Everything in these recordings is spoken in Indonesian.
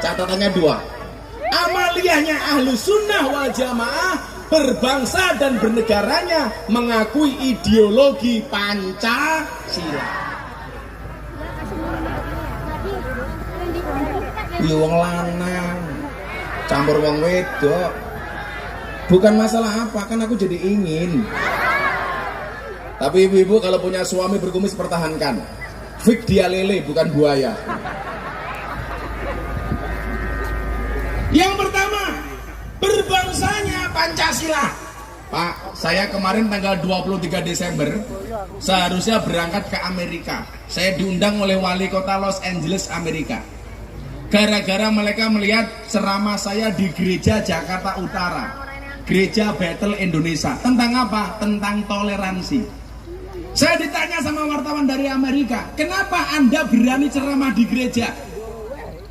Catatannya dua. Amaliyahnya Ahlus Sunnah wal Jamaah berbangsa dan bernegaranya mengakui ideologi Pancasila. Wong lanang campur wong wedok. Bukan masalah apa, kan aku jadi ingin. Tapi ibu-ibu kalau punya suami berkumis pertahankan. Fik dia lele bukan buaya. Yang pertama, berbangsanya Pancasila. Pak, saya kemarin tanggal 23 Desember seharusnya berangkat ke Amerika. Saya diundang oleh wali kota Los Angeles, Amerika. Gara-gara mereka melihat ceramah saya di gereja Jakarta Utara, gereja Bethel Indonesia. Tentang apa? Tentang toleransi. Saya ditanya sama wartawan dari Amerika, kenapa Anda berani ceramah di gereja?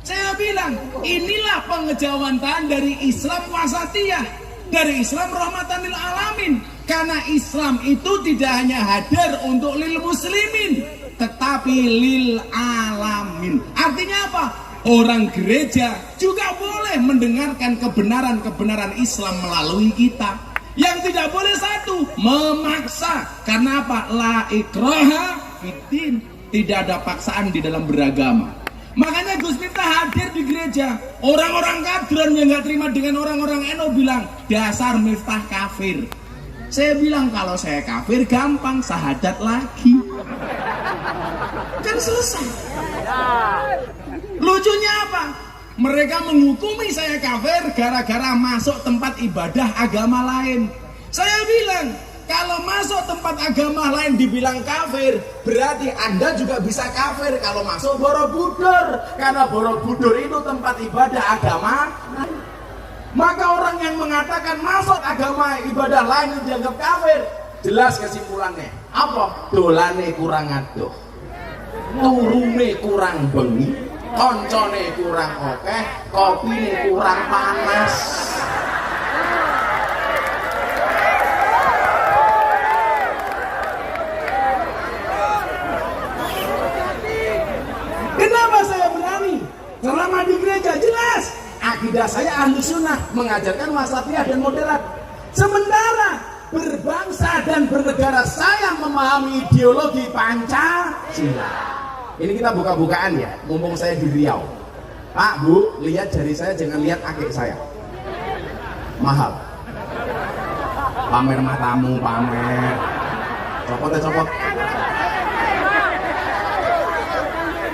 Saya bilang, inilah pengejawantahan dari Islam wasatiyah, dari Islam rahmatan lil alamin. Karena Islam itu tidak hanya hadir untuk lil muslimin, tetapi lil alamin. Artinya apa? Orang gereja juga boleh mendengarkan kebenaran-kebenaran Islam melalui kita. Yang tidak boleh satu, memaksa. Karena apa? La ikraha fiddin. Tidak ada paksaan di dalam beragama. Makanya Gus Miftah hadir di gereja. Orang-orang kadron yang gak terima dengan orang-orang NU bilang, dasar Miftah kafir. Saya bilang, kalau saya kafir gampang, syahadat lagi. Kan selesai. Lucunya apa? Mereka menghukumi saya kafir gara-gara masuk tempat ibadah agama lain. Saya bilang, kalau masuk tempat agama lain dibilang kafir, berarti Anda juga bisa kafir kalau masuk Borobudur. Karena Borobudur itu tempat ibadah agama. Maka orang yang mengatakan masuk agama ibadah lain dianggap kafir, jelas kesimpulannya. Apa? Dolane kurang adoh, turune kurang bengi, koncone kurang okeh, kopine kurang panas. Kenapa saya berani? Selama di gereja jelas akidah saya Ahlus Sunnah, mengajarkan wasatiyah dan moderat. Sementara berbangsa dan bernegara saya memahami ideologi Pancasila. Ini kita buka-bukaan ya, mumpung saya di Riau. Pak, Bu, lihat jari saya, jangan lihat akik saya. Mahal. Pamer matamu, pamer. Copot ya, copot.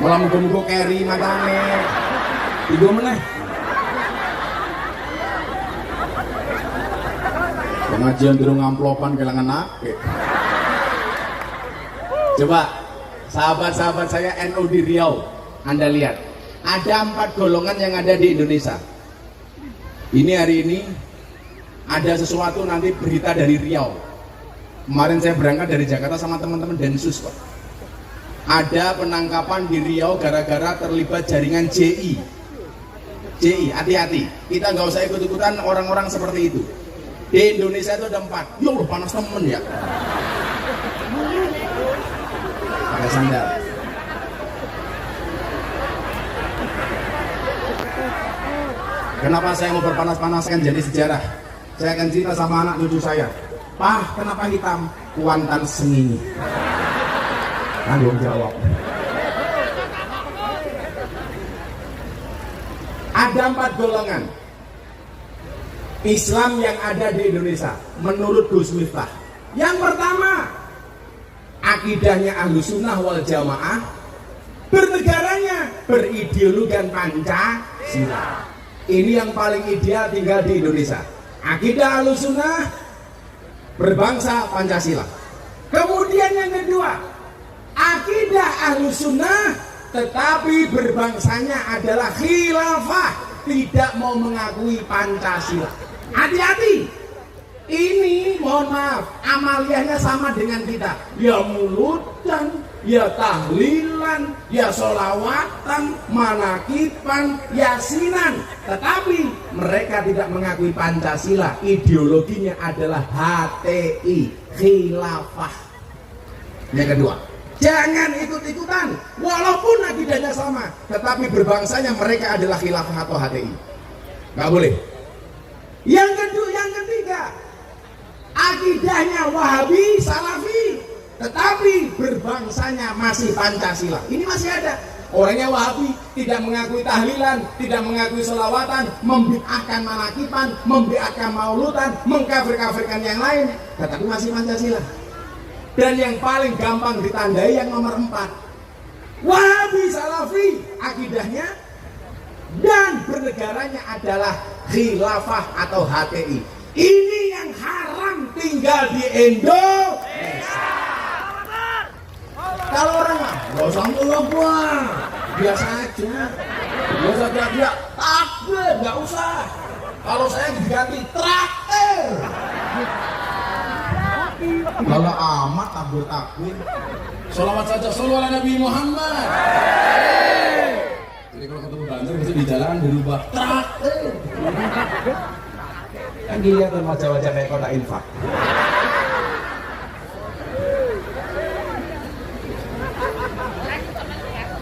Malah muka-muka keri matane. Tiga meneh. Pengajian durung ngamplopan kelangan akik. Coba sahabat-sahabat saya NU di Riau, Anda lihat, ada 4 golongan yang ada di Indonesia. Ini hari ini ada sesuatu, nanti berita dari Riau. Kemarin saya berangkat dari Jakarta sama teman-teman Densus, Pak. Ada penangkapan di Riau gara-gara terlibat jaringan JI. JI, hati-hati. Kita nggak usah ikut-ikutan orang-orang seperti itu. Di Indonesia itu ada 4. Ya Allah, panas temen ya. Pakai sandal. Kenapa saya mau berpanas-panaskan jadi sejarah? Saya akan cerita sama anak cucu saya. Pak, kenapa hitam? Kuantan sengini. Tanggung jawab. Ada 4 golongan Islam yang ada di Indonesia menurut Gus Miftah. Yang pertama, akidahnya Ahlus Sunnah wal Jamaah, bernegaranya berideologi Pancasila. Ini yang paling ideal tinggal di Indonesia. Akidah Ahlus Sunnah, berbangsa Pancasila. Kemudian yang kedua, akidah Ahlus Sunnah tetapi berbangsanya adalah khilafah, tidak mau mengakui Pancasila. Hati-hati, ini mohon maaf, amaliyahnya sama dengan kita. Ya mulutan, ya tahlilan, ya solawatan, manakipan, yasinan. Tetapi mereka tidak mengakui Pancasila. Ideologinya adalah HTI, khilafah. Yang kedua, Jangan ikut-ikutan, walaupun akidahnya sama, tetapi berbangsanya mereka adalah khilafah atau HTI. Nggak boleh. Yang ketiga, akidahnya Wahabi, Salafi, tetapi berbangsanya masih Pancasila. Ini masih ada. Orangnya Wahabi, tidak mengakui tahlilan, tidak mengakui selawatan, membid'ahkan manakiban, membid'ahkan mauludan, mengkafir-kafirkan yang lain, tetapi masih Pancasila. Dan yang paling gampang ditandai yang nomor 4, Wahabi Salafi akidahnya dan bernegaranya adalah khilafah atau HTI. Ini yang haram tinggal di Indonesia. Kalau orang mah nggak usah ngomong, biasa aja, nggak usah teriak takbir, nggak usah. Kalau saya diganti traktir. Kalau amat takbir. Sholawat saja, sholawat Nabi Muhammad. Jadi kalau ketemu banjir mesti di jalan dirubah traktir. Kan kelihatan wajah-wajah kayak kota infak.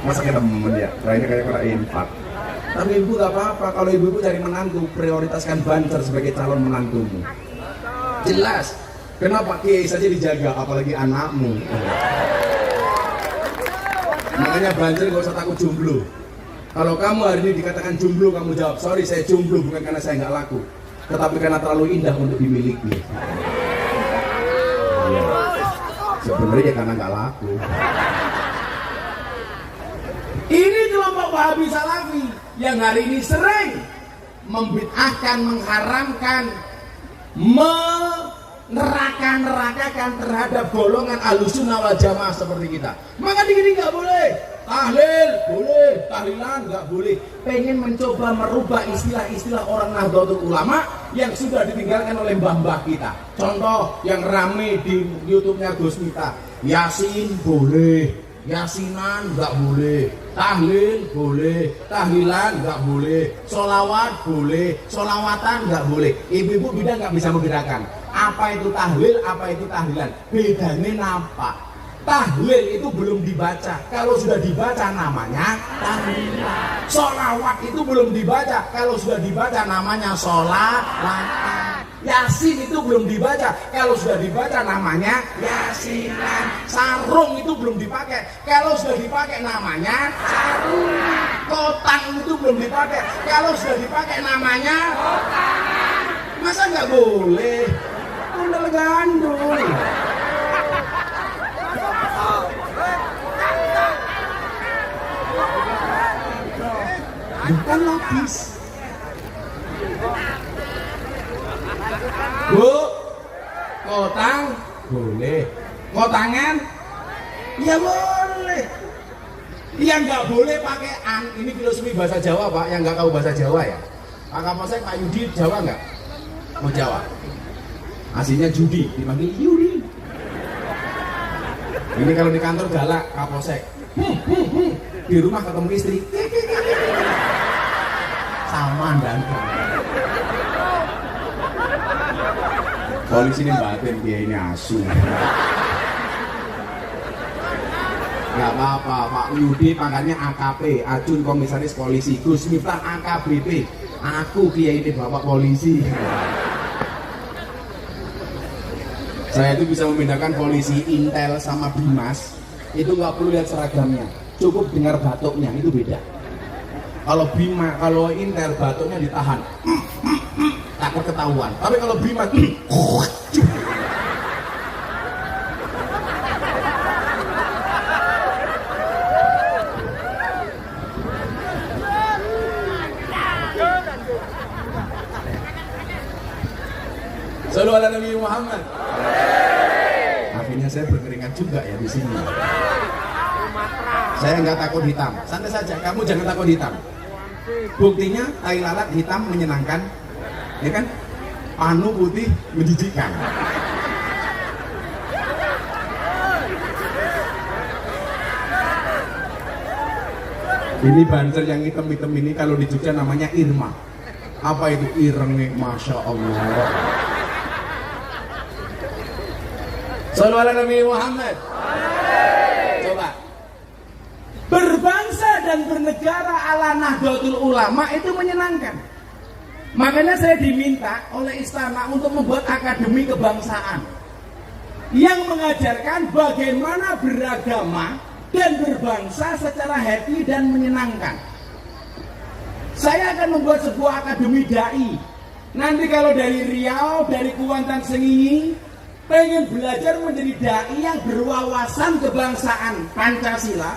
Masa kita temen ya, kayaknya kayak kota infak. Tapi ibu gak apa-apa, kalau ibu cari menantu, prioritaskan Banser sebagai calon menantumu. Jelas. Kenapa kiai saja dijaga, apalagi anakmu? Makanya Banser gak usah takut jomblo. Kalau kamu hari ini dikatakan jomblo, kamu jawab, sorry saya jomblo bukan karena saya nggak laku, tetapi karena terlalu indah untuk dimiliki. Ya. Sebenarnya karena nggak laku. Ini kelompok Wahabi Salafi yang hari ini sering membid'ahkan, mengharamkan, neraka-nerakakan terhadap golongan Ahlussunnah wal Jamaah seperti kita. Maka ini nggak boleh. Tahlil boleh, tahlilan nggak boleh. Pengen mencoba merubah istilah-istilah orang Nahdlatul Ulama yang sudah ditinggalkan oleh mbah-mbah kita. Contoh yang rame di YouTube-nya Gus Miftah. Yasin boleh, yasinan nggak boleh, tahlil boleh, tahlilan nggak boleh, sholawat boleh, sholawatan nggak boleh. Ibu-ibu bidan nggak bisa membedakan apa itu tahlil, apa itu tahlilan. Bedanya apa? Tahlil itu belum dibaca, kalau sudah dibaca namanya tahlilan. Sholawat itu belum dibaca, kalau sudah dibaca namanya sholawatan. Yasin itu belum dibaca, kalau sudah dibaca namanya yasinan. Sarung itu belum dipakai, kalau sudah dipakai namanya sarungan. Kotang itu belum dipakai, kalau sudah dipakai namanya kotangan. Masa nggak boleh? Kundal gandul. Bukan logis. Bu, kotang boleh, kotangan ya boleh. Yang nggak boleh pakai an. Ini filosofi bahasa Jawa Pak, yang nggak tahu bahasa Jawa ya. Pak Kapolsek, Pak Yudi Jawa nggak? Mau Jawa. Aslinya Judi, dipanggil Yudi. Ini kalau di kantor galak Kapolsek. Di rumah ketemu istri. Sama dan polisi ini batin dia ini asu. Gak apa-apa, Pak Yudi pangkatnya AKP, Ajun Komisaris Polisi, Gus Miftah AKBP, aku kiai ini bapak polisi. Saya itu bisa membedakan polisi Intel sama Bimas. Itu nggak perlu lihat seragamnya, cukup dengar batuknya, itu beda. Kalau Bima, kalau Intel batuknya ditahan, takut ketahuan. Tapi kalau Bima, Shallallahu ala Nabi Muhammad. Akhirnya saya berkeringat juga ya di sini. Saya nggak takut hitam, santai saja. Kamu jangan takut hitam. Buktinya tai lalat hitam menyenangkan, ya kan? Panu putih menjijikkan. Ini Banser yang hitam-hitam ini kalau di Jogja namanya Irma. Apa itu ireng nih, masya Allah. Shallallahu ala Nabi Muhammad. Coba dan bernegara ala Nahdlatul Ulama itu menyenangkan. Makanya saya diminta oleh istana untuk membuat akademi kebangsaan yang mengajarkan bagaimana beragama dan berbangsa secara happy dan menyenangkan. Saya akan membuat sebuah akademi dai. Nanti kalau dari Riau, dari Kuantan Sengingi pengen belajar menjadi dai yang berwawasan kebangsaan Pancasila,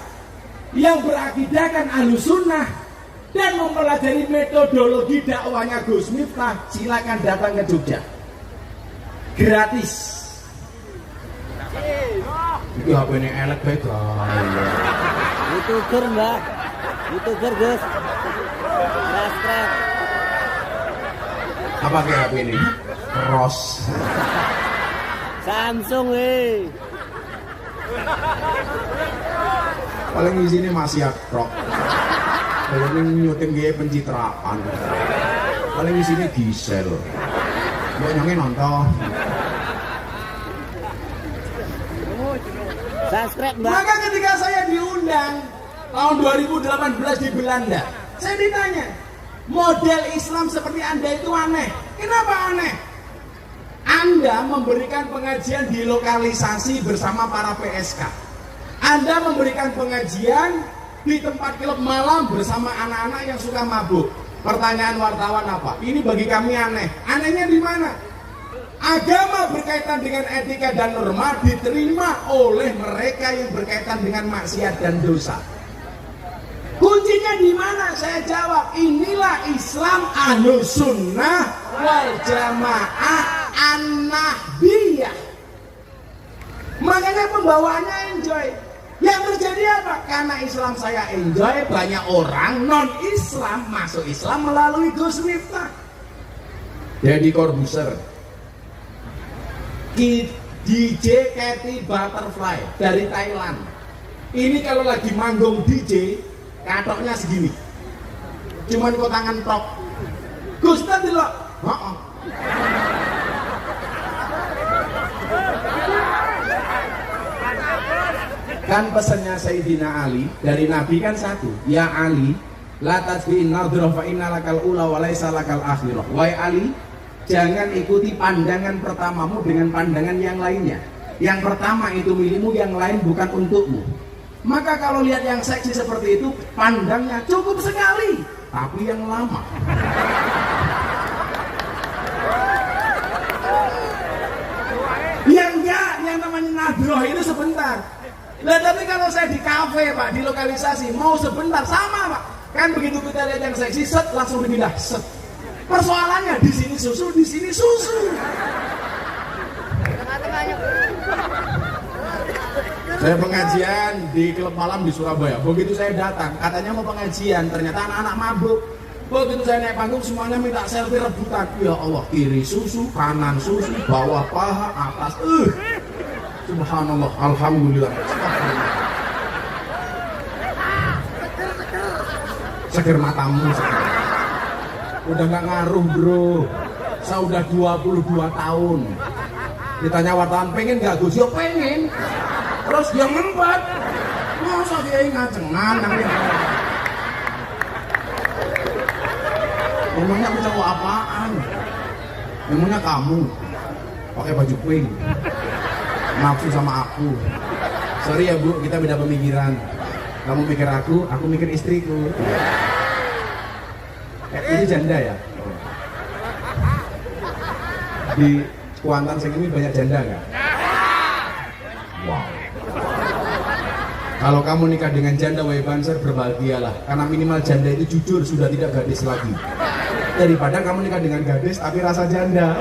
yang berakidahkan Ahlussunnah dan mempelajari metodologi dakwahnya Gus Miftah, silakan datang ke Jogja. Gratis. Itu HP ini elek baik. YouTuber mbak, YouTuber Gus. Subscribe. Apa kayak HP ini? Ros. Samsung Paling di sini masih akrok. Paling nyuting gaya pencitraan. Paling di sini diesel. Banyaknya nonton. Subscribe mbak. Maka ketika saya diundang tahun 2018 di Belanda, saya ditanya, model Islam seperti Anda itu aneh. Kenapa aneh? Anda memberikan pengajian di lokalisasi bersama para PSK. Anda memberikan pengajian di tempat klub malam bersama anak-anak yang suka mabuk. Pertanyaan wartawan apa? Ini bagi kami aneh. Anehnya di mana? Agama berkaitan dengan etika dan norma diterima oleh mereka yang berkaitan dengan maksiat dan dosa. Kuncinya di mana? Saya jawab, inilah Islam Ahlussunnah wal Jamaah An-Nahdiyah. Makanya pembawaannya enjoy. Yang terjadi apa? Karena Islam saya enjoy, banyak orang non-Islam masuk Islam melalui Gus Miftah. Deddy Corbuzier, DJ Katy Butterfly dari Thailand. Ini kalau lagi manggung DJ, katoknya segini. Cuman kok tangan tok. Gus tadi loh. Kan pesannya Sayyidina Ali dari Nabi kan satu, ya Ali, la tasbi'in nadhra fa innalakal ula wa laisa lakal akhirah. Wahai Ali, jangan ikuti pandangan pertamamu dengan pandangan yang lainnya. Yang pertama itu milikmu, yang lain bukan untukmu. Maka kalau lihat yang seksi seperti itu, pandangnya cukup sekali, tapi yang lama. Yang enggak, yang namanya nadroh itu sebentar. Nah, tapi kalau saya di kafe Pak, di lokalisasi, mau sebentar sama Pak. Kan begitu kita lihat yang seksi, set langsung dipindah, set. Persoalannya di sini susu, di sini susu. Saya pengajian di klub malam di Surabaya. Begitu saya datang, katanya mau pengajian, ternyata anak-anak mabuk. Begitu saya naik panggung, semuanya minta selfie rebutan. Ya Allah, kiri susu, kanan susu, bawah paha, atas. Subhanallah, alhamdulillah. Seger matamu. Seger. Udah nggak ngaruh bro, saya udah 22 tahun. Ditanya wartawan, pengen nggak Gus? Ya pengen. Terus dia ngempet. Masa dia ngacengan? Emangnya aku cowok apaan? Emangnya kamu pakai baju pink, nafsu sama aku. Sorry ya bu, kita beda pemikiran. Kamu mikir aku mikir istriku. Ini janda ya? Di Kuantan Sengingi banyak janda nggak? Wow. Kalau kamu nikah dengan janda, wahai Banser, berbahagialah. Karena minimal janda itu jujur, sudah tidak gadis lagi. Daripada kamu nikah dengan gadis tapi rasa janda.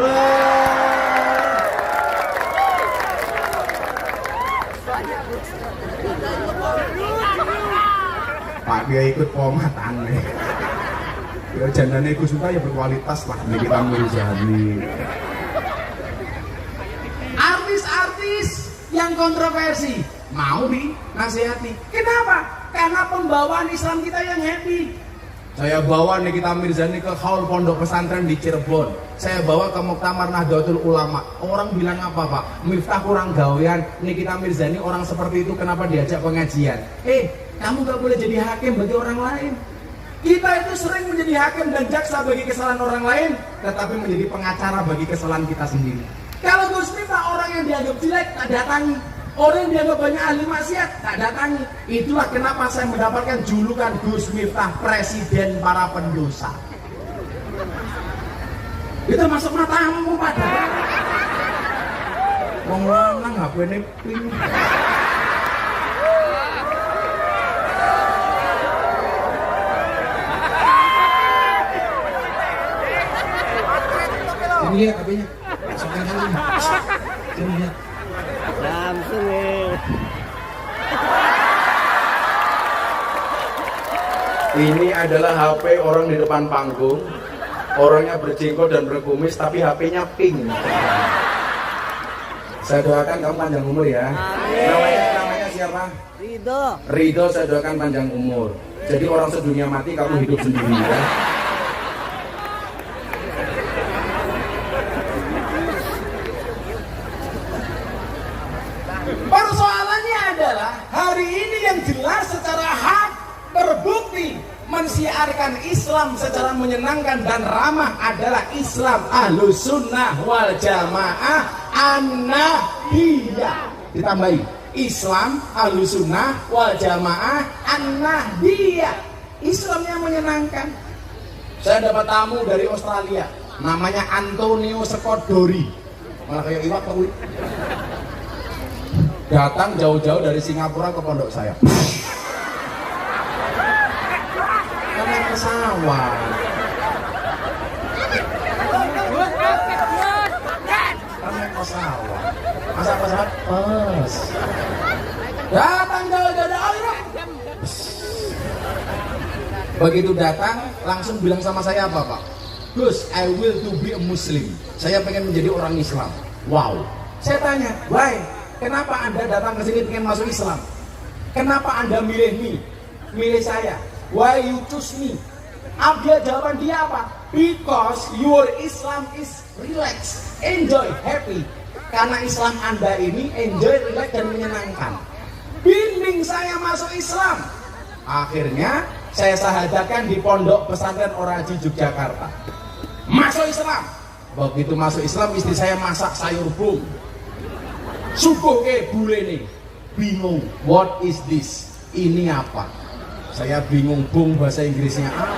Pak dia ikut pomatan nih. Ya jandanya ikut suka ya berkualitas lah. Ini kita menjadi artis-artis yang kontroversi mau nasihati. Kenapa? Karena pembawaan Islam kita yang happy. Saya bawa Nikita Mirzani ke haul pondok pesantren di Cirebon. Saya bawa ke Muktamar Nahdlatul Ulama. Orang bilang apa Pak? Miftah kurang gawean. Nikita Mirzani orang seperti itu kenapa diajak pengajian? Kamu gak boleh jadi hakim bagi orang lain. Kita itu sering menjadi hakim dan jaksa bagi kesalahan orang lain, tetapi menjadi pengacara bagi kesalahan kita sendiri. Kalau Gus Miftah orang yang dianggap jelek, tak datangi. Orang yang dianggap banyak ahli maksiat, tak datangi. Itulah kenapa saya mendapatkan julukan Gus Miftah, presiden para pendosa. Itu masuk matamu pada. Wong lanang HP ne ping. Ini lihat HP-nya. Masukin dulu. Sini lihat. Langsung Ini adalah HP orang di depan panggung. Orangnya berjenggot dan berkumis, tapi HP-nya pink. Saya doakan kamu panjang umur ya. Namanya siapa? Ridho. Ridho, saya doakan panjang umur. Jadi orang sedunia mati, kamu hidup sendiri ya. Persoalannya adalah hari ini yang jelas secara hak terbukti mensiarkan Islam secara menyenangkan dan ramah adalah Islam Ahlus Sunnah wal Jamaah An-Nahdiyah. Ditambahi Islam Ahlus Sunnah wal Jamaah An-Nahdiyah. Islam yang menyenangkan. Saya dapat tamu dari Australia, namanya Antonio Scott Dory. Malah kayak iwak kau. Datang jauh-jauh dari Singapura ke pondok saya. Naik pesawat. Naik pesawat. Masa pesawat? Pas. Datang jauh-jauh dari. Begitu datang, langsung bilang sama saya apa Pak? Gus, I will to be a Muslim. Saya pengen menjadi orang Islam. Wow. Saya tanya, why? Kenapa Anda datang ke sini ingin masuk Islam? Kenapa Anda milih saya? Why you choose me? Jawaban dia apa? Because your Islam is relax, enjoy, happy. Karena Islam Anda ini enjoy, relax dan menyenangkan. Bimbing saya masuk Islam. Akhirnya saya sahadatkan di Pondok Pesantren Oraji Yogyakarta. Masuk Islam. Begitu masuk Islam, istri saya masak sayur bung. Subuh ke bule nih, bingung, what is this? Ini apa? Saya bingung, bung bahasa Inggrisnya apa?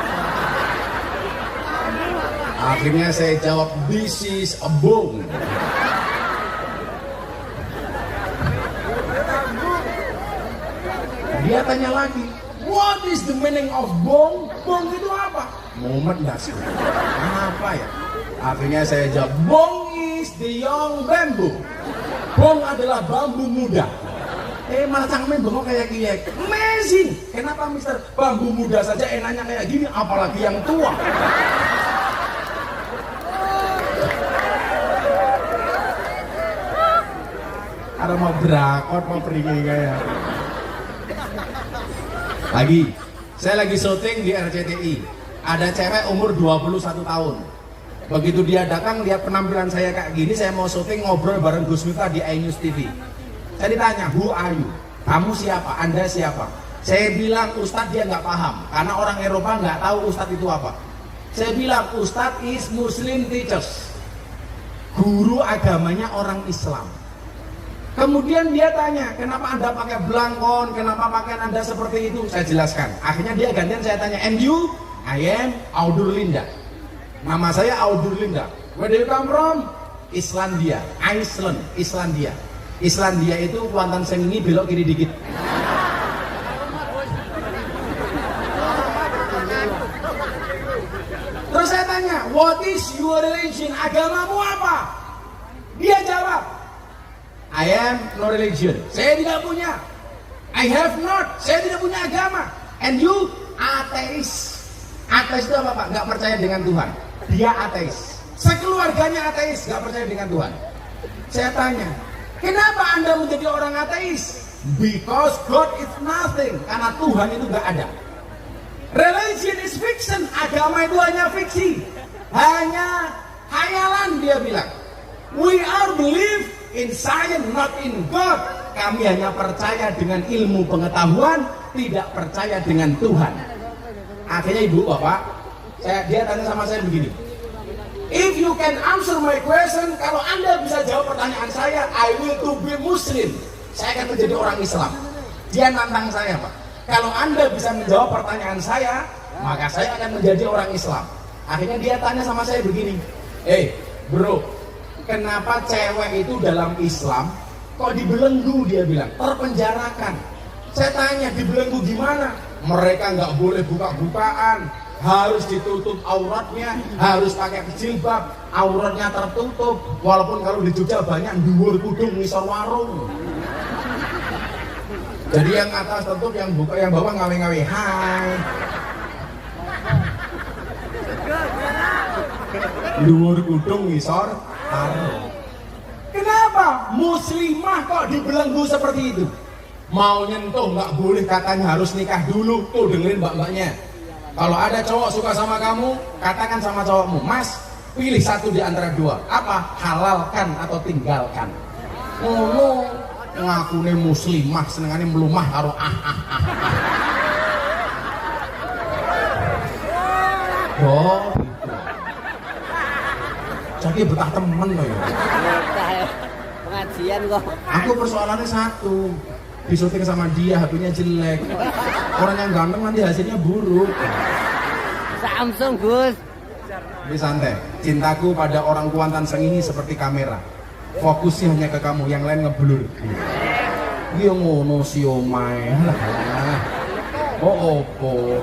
Akhirnya saya jawab, this is a bung. Dia tanya lagi, what is the meaning of bung? Bung itu apa? Mumet nggak sih? Apa ya? Akhirnya saya jawab, bung is the young bamboo. Bong adalah bambu muda. Malah cangkemen bengok kayak gini. Amazing. Kenapa Mister? Bambu muda saja enaknya kayak gini, apalagi yang tua. Ada mau berakot, mau pergi kayak. Saya lagi syuting di RCTI. Ada cewek umur 21 tahun. Begitu dia datang lihat penampilan saya kayak gini, saya mau syuting ngobrol bareng Gus Miftah di iNews TV. Saya ditanya, who are you? Kamu siapa? Anda siapa? Saya bilang Ustadz, dia nggak paham karena orang Eropa nggak tahu Ustadz itu apa. Saya bilang Ustadz is Muslim teachers, guru agamanya orang Islam. Kemudian dia tanya, kenapa Anda pakai belangkon? Kenapa pakaian Anda seperti itu? Saya jelaskan. Akhirnya dia gantian, saya tanya, and you? I am Audur Linda. Nama saya Audur Linda. Where do you come from? Islandia, Iceland, Islandia. Islandia itu Kuantan Sengingi belok kiri dikit. Terus saya tanya, what is your religion? Agamamu apa? Dia jawab, I am no religion. Saya tidak punya. I have not. Saya tidak punya agama. And you? Ateis. Ateis itu apa Pak? Nggak percaya dengan Tuhan. Dia ateis. Sekeluarganya ateis, nggak percaya dengan Tuhan. Saya tanya, kenapa Anda menjadi orang ateis? Because God is nothing. Karena Tuhan itu nggak ada. Religion is fiction, agama itu hanya fiksi, hanya hayalan, dia bilang. We are believe in science, not in God. Kami hanya percaya dengan ilmu pengetahuan, tidak percaya dengan Tuhan. Akhirnya ibu bapak, dia tanya sama saya begini, if you can answer my question, kalau anda bisa jawab pertanyaan saya, I will to be Muslim. Saya akan menjadi orang Islam. Dia nantang saya, Pak. Kalau anda bisa menjawab pertanyaan saya, maka saya akan menjadi orang Islam. Akhirnya dia tanya sama saya begini, bro, kenapa cewek itu dalam Islam kok dibelenggu, dia bilang, terpenjarakan. Saya tanya, dibelenggu gimana? Mereka nggak boleh buka-bukaan, harus ditutup auratnya, harus pakai jilbab, auratnya tertutup. Walaupun kalau di Jogja banyak dhuwur kudung ngisor warung. Jadi yang atas tutup, yang buka, yang bawah ngawe-ngawe. Hai. Dhuwur kudung ngisor warung. Kenapa muslimah kok dibelenggu seperti itu? Mau nyentuh nggak boleh, katanya harus nikah dulu. Tuh dengerin mbak-mbaknya. Kalau ada cowok suka sama kamu, katakan sama cowokmu, Mas, pilih satu di antara dua. Apa? Halalkan atau tinggalkan. Oh, ngakune muslimah, senengane melumah karo Oh, jadi betah temen loh ya. Pengajian kok. Aku persoalannya satu, disuting sama dia, HP-nya jelek. Orang yang ganteng nanti hasilnya buruk. Samsung, Gus. Ini santai. Cintaku pada orang Kuantan Seng ini seperti kamera. Fokusnya hanya ke kamu, yang lain ngeblur. Dia ngono si omai. Oh opo.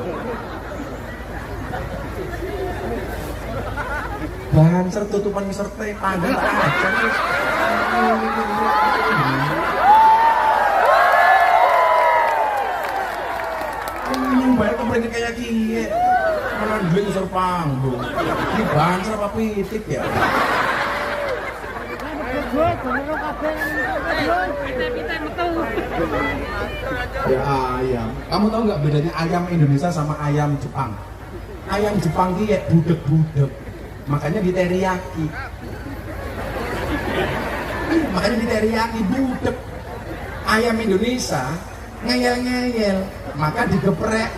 Banser tutupan mister teh panggil aja. Yang banyak kemarin kayak gini. Malah duit mister panggung. Ini banser apa pitik ya? Ya ayam. Kamu tahu nggak bedanya ayam Indonesia sama ayam Jepang? Ayam Jepang ki kayak budek-budek, makanya diteriyaki. Makanya diteriyaki budek. Ayam Indonesia ngeyel-ngeyel, maka digeprek.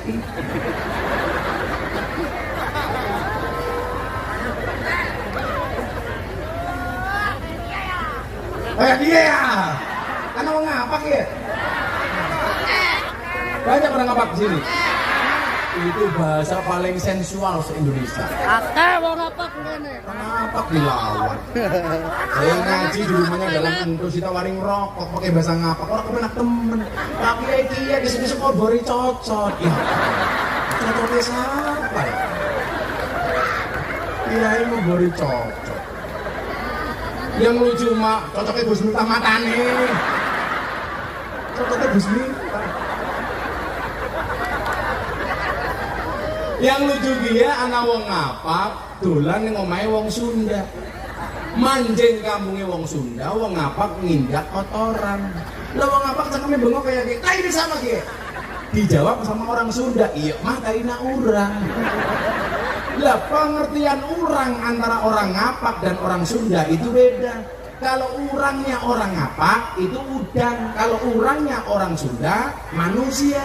Kayak dia ya, kan mau ngapak ya? Banyak orang ngapak di sini. Itu bahasa paling sensual se-Indonesia. Akeh mau ngapak ngene. Ngapak dilawan. Saya ngaji di rumahnya dalam entus kita waring rokok pakai bahasa ngapak. Orang kemenak temen. Tapi kayak dia di sini semua bori cocot. Ya, cocotnya siapa ya? Iya ini bori cocot. Yang lucu mak, cocoknya Gus Miftah matane. Cocoknya Gus Miftah. Yang lucu dia anak wong ngapak, dolan ning omahe wong Sunda. Manjing kampunge wong Sunda, wong ngapak ngindak kotoran. Lah wong ngapak cangkeme bengok kayak gitu. Ini sama ki. Dijawab sama orang Sunda, iya mah kaina urang. Lah pengertian urang antara orang ngapak dan orang Sunda itu beda. Kalau urangnya orang ngapak itu udang, kalau urangnya orang Sunda manusia.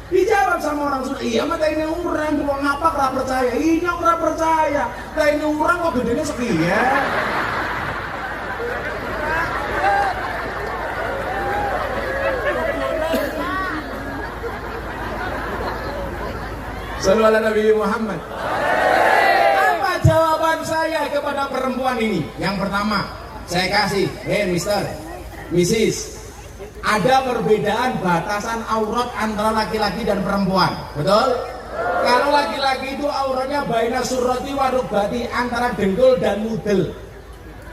Dijawab sama orang Sunda, iya mah ini urang, orang ngapak ora percaya. Iya ora percaya. Ini urang kok gedene sekian. Sallallahu alaihi Nabi Muhammad. Apa jawaban saya kepada perempuan ini? Yang pertama, saya kasih, Mister, Mrs. Ada perbedaan batasan aurat antara laki-laki dan perempuan, betul? Kalau laki-laki itu auratnya baina surrati wa rukbati, antara dengkul dan mudel.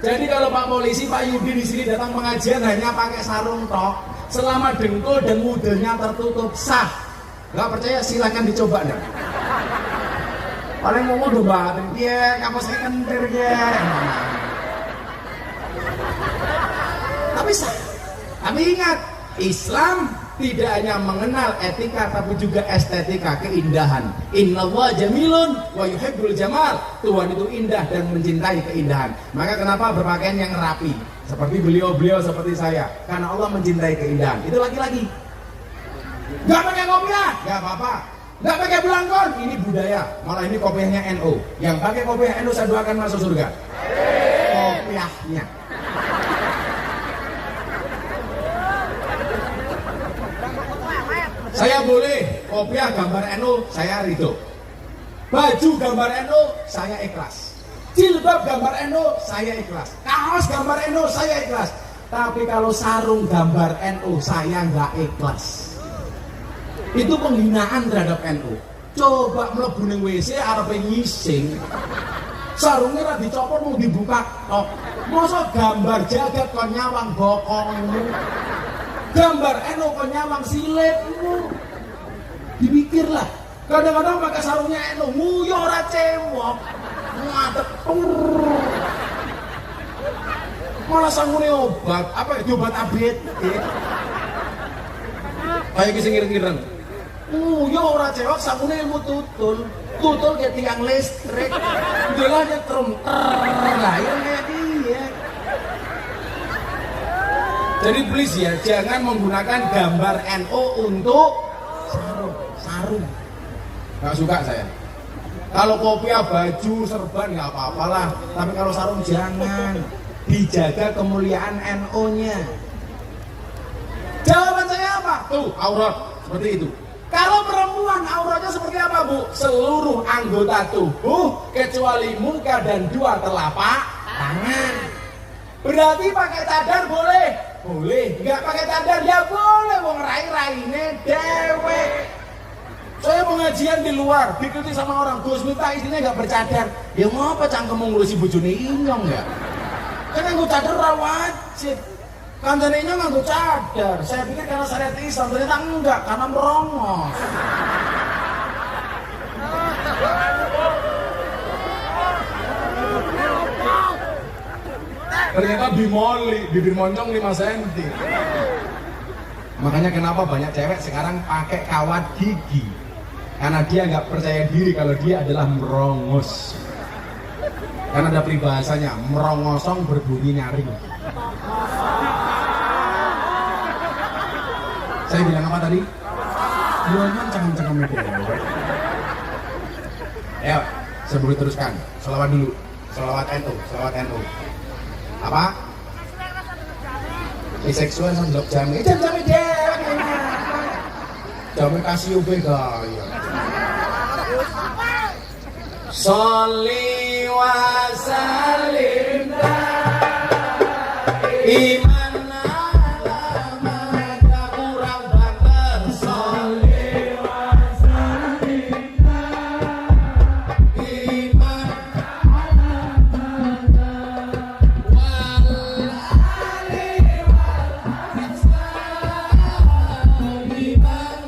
Jadi kalau Pak Polisi, Pak Yudi di sini datang pengajian hanya pakai sarung tok, selama dengkul dan mudelnya tertutup sah. Gak percaya silakan dicoba dah. Paling mau udah batin dia, kamu saya kentir ya. Tapi sah. Tapi ingat, Islam tidak hanya mengenal etika tapi juga estetika, keindahan. Innallaha jamilun wa yuhibbul jamal. Tuhan itu indah dan mencintai keindahan. Maka kenapa berpakaian yang rapi seperti beliau-beliau seperti saya? Karena Allah mencintai keindahan. Itu laki-laki. Gak pakai kopiah, gak apa-apa. Gak pakai belangkon, ini budaya. Malah ini kopiahnya NU. Yang pakai kopiah NU saya doakan masuk surga. Kopiahnya. Saya boleh kopiah gambar NU, saya ridho. Baju gambar NU, saya ikhlas. Jilbab gambar NU, saya ikhlas. Kaos gambar NU, saya ikhlas. Tapi kalau sarung gambar NU, saya nggak ikhlas. Itu penghinaan terhadap NU. Coba mlebu ning WC arepe ngising. Sarungnya ra dicopot mau dibuka tok. Mosok gambar jagat kon nyawang bokongmu. Gambar NU kon nyawang silitmu. Dipikirlah. Kadang-kadang pakai sarungnya NU nguyuh ora cewek. Ngadeg. Malah sangune obat, apa itu obat abet? Kayak iki sing ireng-ireng. Nguyuh ora cewek sangune ilmu tutul. Tutul kayak tiang listrik. Delahnya trum. Lah ya kayak dia. Jadi please ya, jangan menggunakan gambar NU untuk sarung. Gak suka saya. Kalau kopiah, baju, serban nggak apa-apalah. Tapi kalau sarung jangan. Dijaga kemuliaan NU-nya. Jawaban saya apa? Tuh, aurat seperti itu. Kalau perempuan auratnya seperti apa, Bu? Seluruh anggota tubuh kecuali muka dan dua telapak tangan. Berarti pakai cadar boleh? Boleh. Enggak pakai cadar ya boleh. Wong rai-raine dewek. Saya pengajian di luar, diikuti sama orang, Gus Miftah istrinya nggak bercadar. Ya ngapa cangkemmu ngurusi bojone inyong ya? Kan nganggo cadar ora wajib. Kancane inyong nganggo cadar. Saya pikir karena syariat Islam, ternyata enggak, karena merongos. Ternyata bimoli, bibir moncong 5 cm. Makanya kenapa banyak cewek sekarang pakai kawat gigi. Karena dia nggak percaya diri kalau dia adalah merongos. Karena ada peribahasanya, merongosong berbunyi nyaring. Saya bilang apa tadi? Jangan cangkem-cangkem itu. Ayo, sebelum teruskan, selawat dulu. Selawat NU. Apa? Seksual sama blok jam. Jam-jam dewek. Jam kasih UB gaya. Sholli wa sallim iman ala mada kurang banter. Sholli wa sallim iman ala mada wal ali wal ihsan iman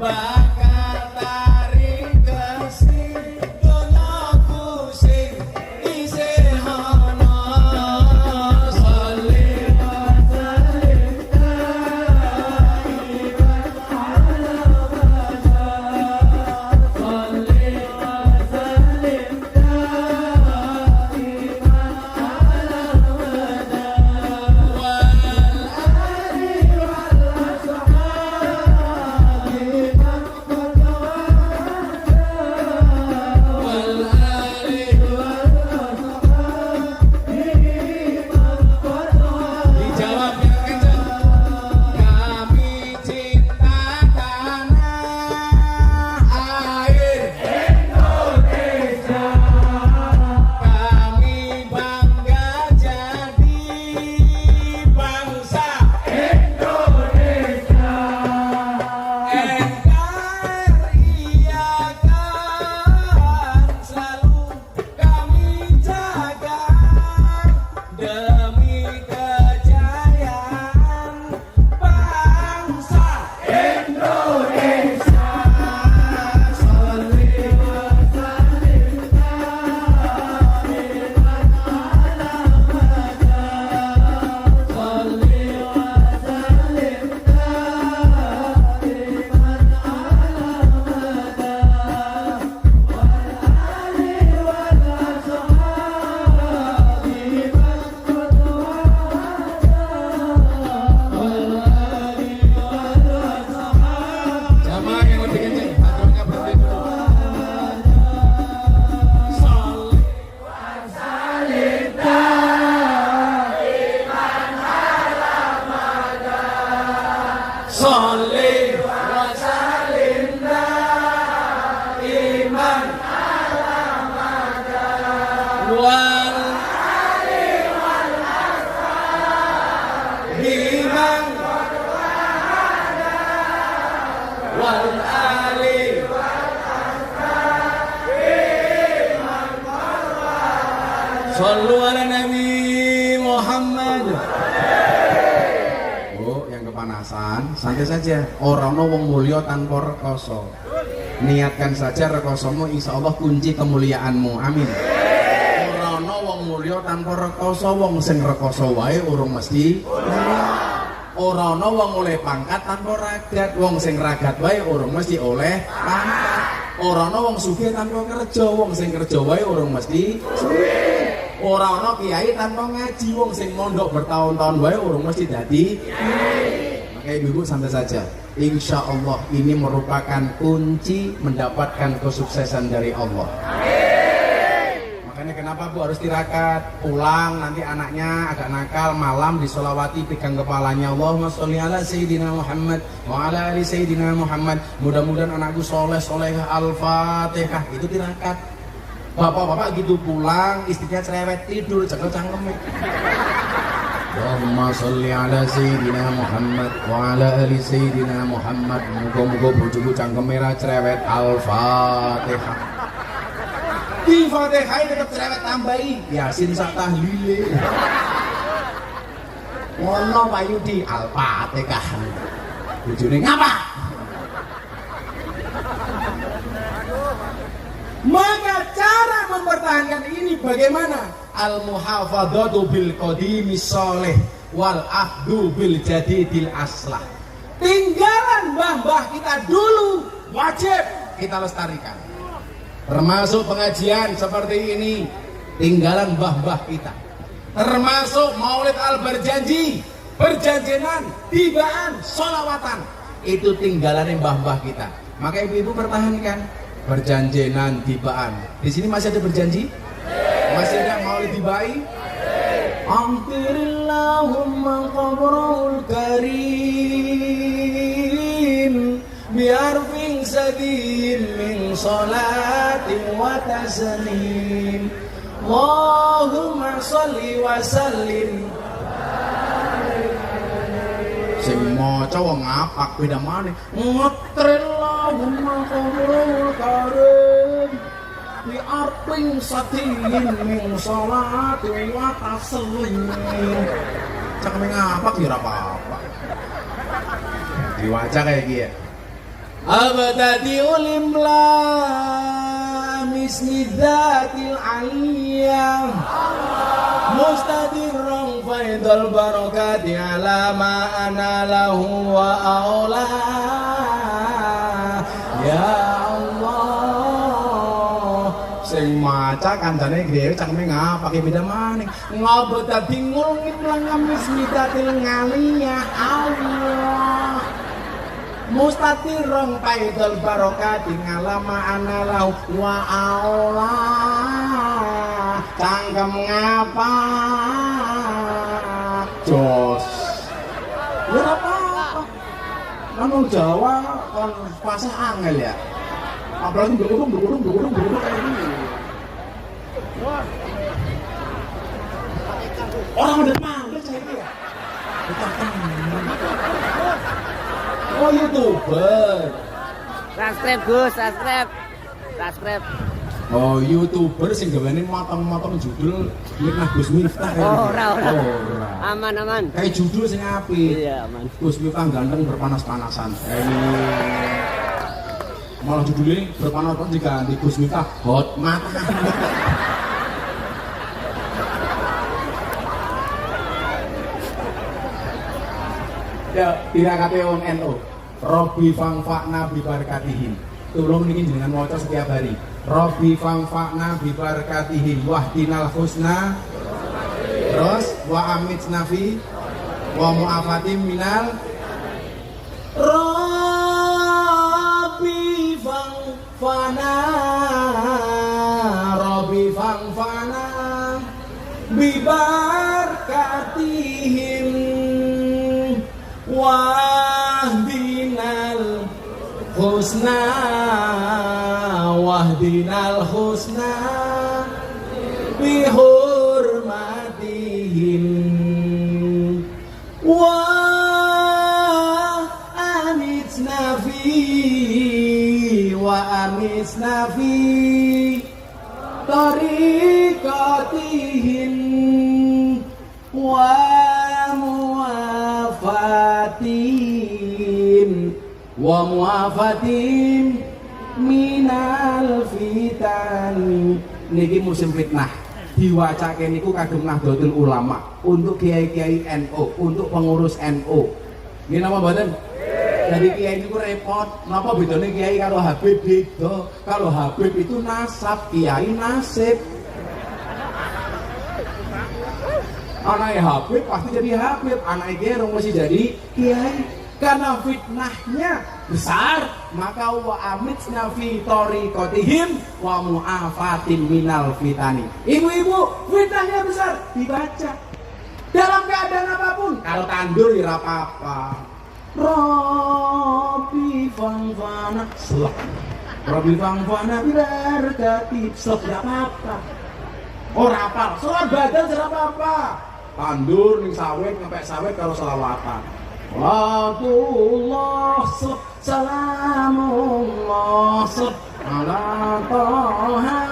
bakal tarik kesih donyaku sing isih ana sholli wa sallim daiman ala sholli wa sallim daiman ala wal ali wal ashabi dijawab yang kencang. Kami cinta tanah air Indonesia. Kami bangga jadi bangsa Indonesia. NKRI akan selalu kami jaga demi kejayaan bangsa Indonesia. Sholli wa sallim daiman ala sholli wa sallim daiman ala jamaah yang lebih kenceng, baturnya berhenti dulu. Sholli wa sallim daiman ala sholli wa sallim daiman wal ali wal ashabi wal ali Shallu ala Nabi Muhammad. Bu, yang kepanasan, santai saja. Orang wong mulya tanpa rekoso. Niatkan saja rekosomu, insya Allah kunci kemuliaanmu. Amin. Orang wong mulya tanpa rekoso, wong sing rekoso wae urung mesti. Ora ana wong oleh pangkat tanpa ragat, wong sing ragat wae urung mesti oleh pangkat. Ora ana wong sugih tanpa kerja, wong sing kerja wae urung mesti sugih. Ora ana kiai tanpa ngaji, wong sing mondok bertahun-tahun wae urung mesti dadi kiai. Makanya ibu santai saja. Insya Allah ini merupakan kunci mendapatkan kesuksesan dari Allah. Makanya kenapa Bu harus tirakat? Pulang nanti anaknya agak nakal, malam disolawati, pegang kepalanya, Allahumma sholli ala Sayyidina Muhammad wa ala ali Sayyidina Muhammad. Mudah-mudahan anakku soleh solehah, Al-Fatihah. Itu tirakat. Bapak-bapak gitu pulang, istrinya cerewet tidur, cekel cangkeme. Allahumma sholli ala Sayyidina Muhammad wa ala ali Sayyidina Muhammad. Muga-muga bojoku cangkeme ra cerewet, Al-Fatihah. Di Fatihah tetap cerewet tambahi Yasin sak tahlile. Ngono Pak Yudi, Al-Fatihah. Bojone ngapa? Maka cara mempertahankan ini bagaimana? Al-muhafadzatu bil qadimi sholih wal ahdu bil jadidil aslah. Tinggalan mbah-mbah kita dulu wajib kita lestarikan. Termasuk pengajian seperti ini, tinggalan mbah-mbah kita. Termasuk maulid al-berjanji, berjanjinan, tibaan, sholawatan. Itu tinggalan mbah-mbah kita. Maka ibu-ibu pertahankan berjanjinan, tibaan. Di sini masih ada berjanji? Masih ada maulid tibai? Amtirillahumma qabrul karim biarfin sadin min salatin wa taslim. Allahumma sholli wa sallim. Sing maca wong ngapak beda maneh. Amtirillahumma qabrul karim biarfin sadin min salatin wa taslim. Cak ngapak ya ora apa-apa. Diwaca kayak gini ya. abadati ulimla misni dzatil aliyah mustadirrong faidul barakati ala ma ana lahu wa aula ya Allah sing maca kancane dhewe cangkeme ngapake beda maning ngobot dadi ngulungit lang misni dzatil aliyah Allah mustatirong paidul barokati ngalama analau wa aula cangkem ngapa jos ya apa-apa kan Jawa kan fase angel ya apalagi berkurung kayak gini orang udah manggil saya ini ya oh YouTuber. Subscribe Gus, subscribe. Oh YouTuber sing gawane motong-motong judul Mirna Gus Miftah. Oh ora. Aman. Kayak judul sing apik. Iya, aman. Gus Miftah ganteng berpanas-panasan. Malah judulnya berpanas-panasan diganti Gus Miftah hot mata. Ya, tirakate wong NU. Robbi fangfa'na bi barakatihim. Tulung niki jenengan maca setiap hari. Robbi fangfa'na bi barakatihim wahdinal husna. Terus wa amitna fi wa mu'afatim minal Robbi fangfa'na bi barakatihim wahdinal husna bihurmatihim wa amitna fi tariqatihim wa muafatim minal fitani. Niki musim fitnah diwacake niku kagem Nahdlatul Ulama untuk kiai-kiai NU, untuk pengurus NU. Nggih napa mboten? Jadi kiai niku repot. Napa bedane kiai karo Habib? Beda. Kalau Habib itu nasab, kiai nasib. Anaknya Habib pasti jadi Habib, anaknya kiai mesti jadi kiai. Karena fitnahnya besar, maka wa amitna fi tariqatihim wa mu'afatin minal fitani. Ibu-ibu, fitnahnya besar, dibaca dalam keadaan apapun. Kalau tandur ya apa-apa. Robbi fangfana selak, Robbi fangfana bilarkati selak, tidak apa-apa. Orang apal, sholat badan tidak apa-apa. Tandur ning sawit, ngepek sawit kalau selawatan. Wa'atullah salamullah ala toha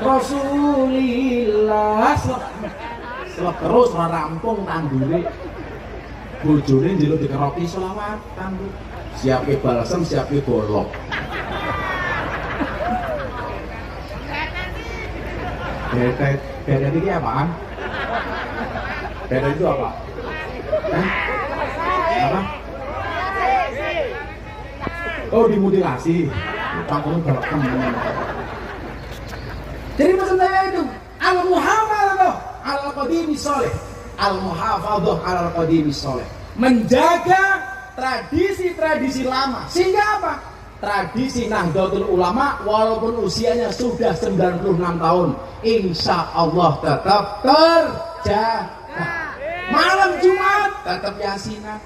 rasulillah selap terus rampung tandure bojone njeluk dikeroki selawatan siape balsem siape bolok Beda ini apaan? Beda itu apa? Apa? Oh, dimutilasi. Panggung balok temen. Jadi maksud saya itu al-muhafadzah al-qadimi sholih. Al-muhafadzah al-qadimi sholih. Menjaga tradisi-tradisi lama. Sehingga apa? Tradisi Nahdlatul Ulama walaupun usianya sudah 96 tahun, insya Allah tetap terjaga. Malam Jumat tetap yasinan,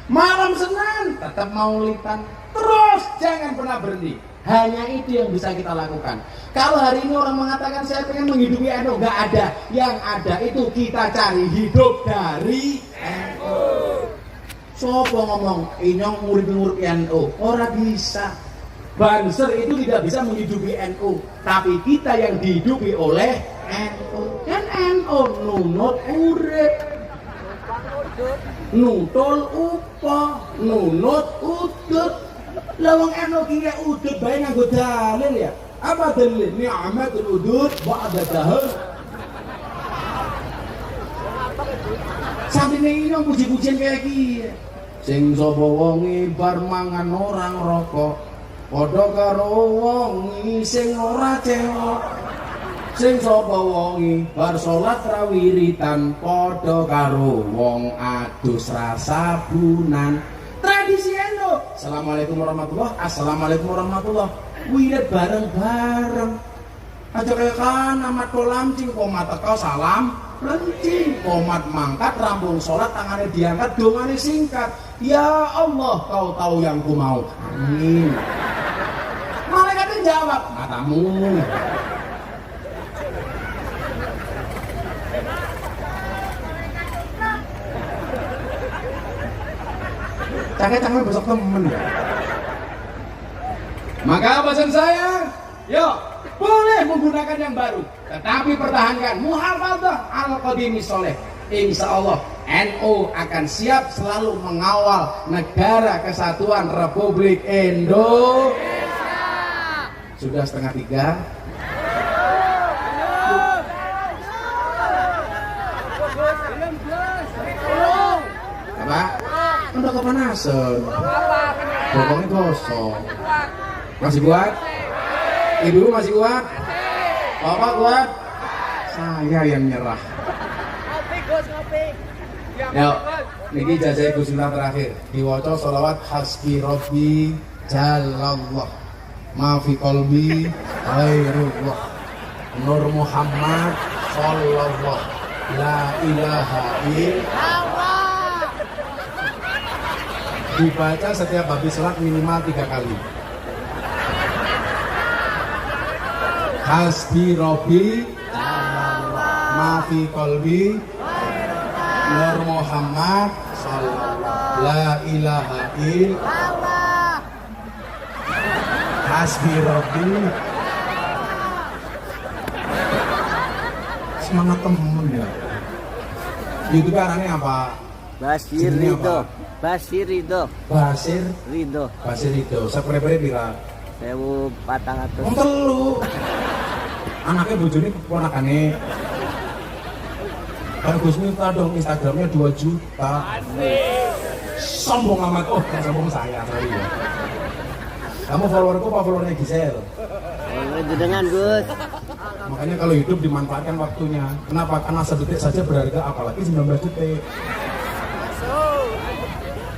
malam Senin tetap maulidan, terus jangan pernah berhenti. Hanya itu yang bisa kita lakukan. Kalau hari ini orang mengatakan saya pengen menghidupi NU, nggak ada. Yang ada itu kita cari hidup dari NU. Sopo ngomong inyong murid-murid NU, ora bisa. Banser itu tidak bisa menghidupi NU, tapi kita yang dihidupi oleh NU. Kan NU nunut urip, nutul upah, nunut udut. Lah wong eno ki nek udut bae nganggo dalil ya. Apa dalil? Ni'matul udud ba'da dahar. Sampe ning ini puji-pujian kayak iki. Sing sapa wonge bar mangan ora ngrokok, padha karo wonge sing ora cewek. Sing sapa wonge bar salat ra wiritan, padha karo wong adus rasabunan. Tradisi eno. Assalamualaikum warahmatullah. Assalamualaikum warahmatullah. Wirid bareng-bareng. Aja kayak kan amat kolamcing komat teko salam lencing komat mangkat rambung sholat tangannya diangkat dongane singkat. Ya Allah kau tahu yang ku mau. Amin. Malaikatnya jawab matamu. Cangkir-cangkir besok temen ya. Maka pesan saya, yuk boleh menggunakan yang baru, tetapi pertahankan muhafadzah al-qadimi soleh. Insya Allah NU akan siap selalu mengawal negara kesatuan Republik Indonesia. Sudah 2:30. Apa? Udah kepanasan. Bokongnya gosong. Masih kuat? Ibu masih kuat? Bapak kuat? Saya yang nyerah. Yuk, niki jajah Gus Miftah terakhir. Diwaca sholawat hasbi robbi jalallah maafi qalbi ghairullah Nur Muhammad sallallahu la ilaha illallah. Dibaca setiap habis sholat minimal 3 kali. Hasbi Robbi maafi qalbi Nur Muhammad sallallahu la ilaha illallah. Hasbi Robbi. Semangat temen ya. Itu caranya apa? Basir Ridho. Basir Ridho. Basir Ridho. Basir Ridho. Sepere-pere pira? 1.400. Wong telu. Anaknya bojone keponakane. Kalau Gus Miftah dong Instagramnya 2 juta. Sombong amat. Oh, sombong saya, sorry ya. Kamu followerku apa followernya Gisel? Itu dengan Gus. Makanya kalau hidup dimanfaatkan waktunya. Kenapa? Karena sedetik saja berharga, apalagi 19 detik.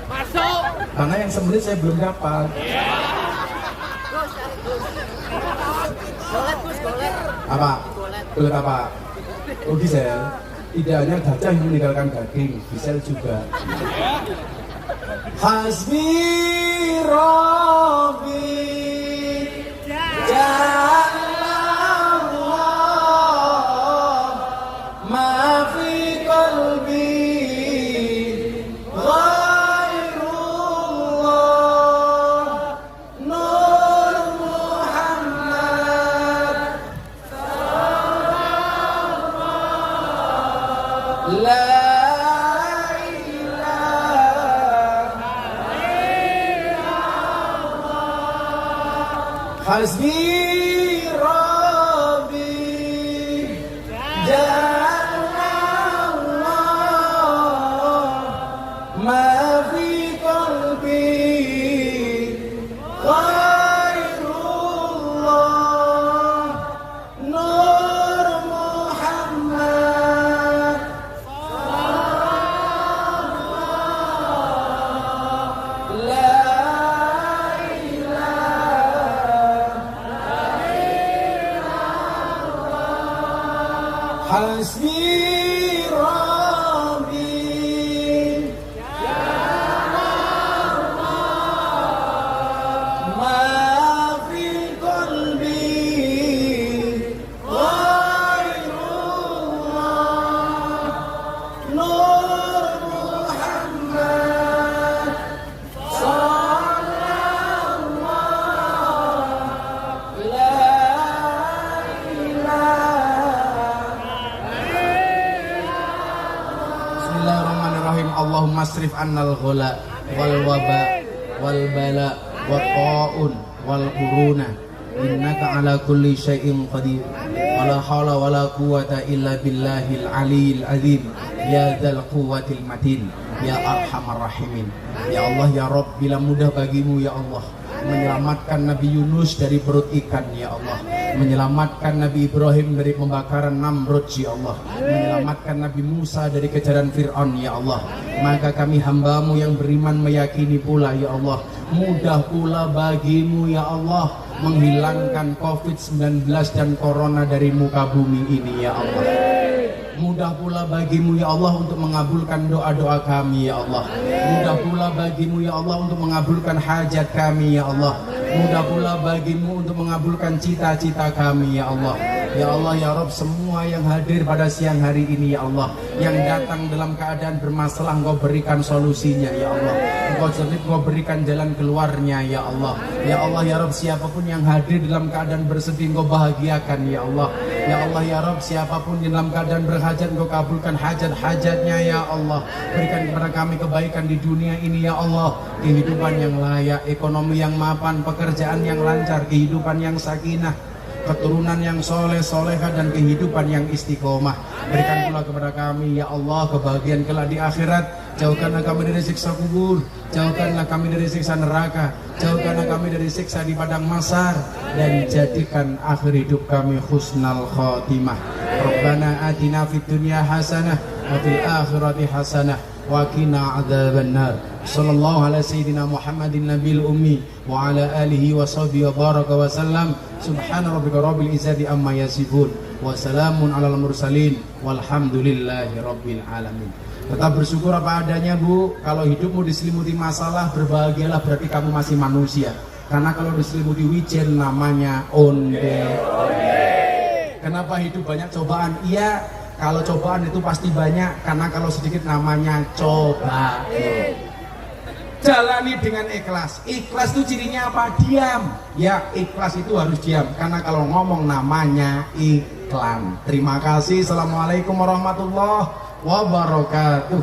Masuk. Karena yang semenit saya belum dapat. Apa? Golet apa? Oh Gisel. Tidak hanya gajah yang meninggalkan daging, Gisel juga. Hasbi Rabbi Jalallah maafi qalbi ghairullah Nur Muhammad la Hasbi Rabbi Jalallah maafi qalbi ghairullah Nur Muhammad la Hasbi Rabbi Jalallah maafi qalbi ghairullah Nur Muhammad sallallahu la Bismillahirrahmanirrahim. Allahumma asrif annal ghala wal waba wal bala wa ta'un wal quruna innaka ala kulli syai'in qadir wala haula wala quwata illa billahil aliyil azim ya dzal quwwatil matin ya arhamar rahimin. Ya Allah ya Rabb, bila mudah bagimu ya Allah menyelamatkan Nabi Yunus dari perut ikan ya Allah, menyelamatkan Nabi Ibrahim dari pembakaran Namrud ya Allah, menyelamatkan Nabi Musa dari kejaran Fir'aun ya Allah, maka kami hambamu yang beriman meyakini pula ya Allah, mudah pula bagimu ya Allah menghilangkan COVID-19 dan Corona dari muka bumi ini ya Allah. Mudah pula bagimu ya Allah untuk mengabulkan doa-doa kami ya Allah. Mudah pula bagimu ya Allah untuk mengabulkan hajat kami ya Allah. Mudah pula bagimu untuk mengabulkan cita-cita kami ya Allah. Ya Allah ya Rabb, semua yang hadir pada siang hari ini ya Allah, yang datang dalam keadaan bermasalah Engkau berikan solusinya ya Allah. Engkau berikan jalan keluarnya ya Allah. Ya Allah ya Rabb, siapapun yang hadir dalam keadaan bersedih Engkau bahagiakan ya Allah. Ya Allah ya Rabb, siapapun dalam keadaan berhajat Engkau kabulkan hajat-hajatnya ya Allah. Berikan kepada kami kebaikan di dunia ini ya Allah, kehidupan yang layak, ekonomi yang mapan, pekerjaan yang lancar, kehidupan yang sakinah, keturunan yang soleh solehah, dan kehidupan yang istiqomah. Berikan pula kepada kami ya Allah kebahagiaan kelak di akhirat. Jauhkanlah kami dari siksa kubur, jauhkanlah kami dari siksa neraka, jauhkanlah kami dari siksa di padang mahsyar, dan jadikan akhir hidup kami husnal khotimah. Rabbana atina fid dunya hasanah wa fil akhirati hasanah wa qina adzabannar. Sallallahu ala sayyidina Muhammadin nabiyil ummi wa ala alihi wa sahbihi wa baraka wa sallam. Subhana rabbika rabbil izzati amma yasifun wa salamun alal mursalin walhamdulillahi rabbil alamin. Tetap bersyukur apa adanya Bu. Kalau hidupmu diselimuti masalah, berbahagialah, berarti kamu masih manusia. Karena kalau diselimuti wijen namanya onde. Kenapa hidup banyak cobaan? Iya, kalau cobaan itu pasti banyak, karena kalau sedikit namanya coba. Jalani dengan ikhlas. Ikhlas itu cirinya apa? Diam. Ya, ikhlas itu harus diam, karena kalau ngomong namanya iklan. Terima kasih. Assalamualaikum warahmatullahi wabarakatuh.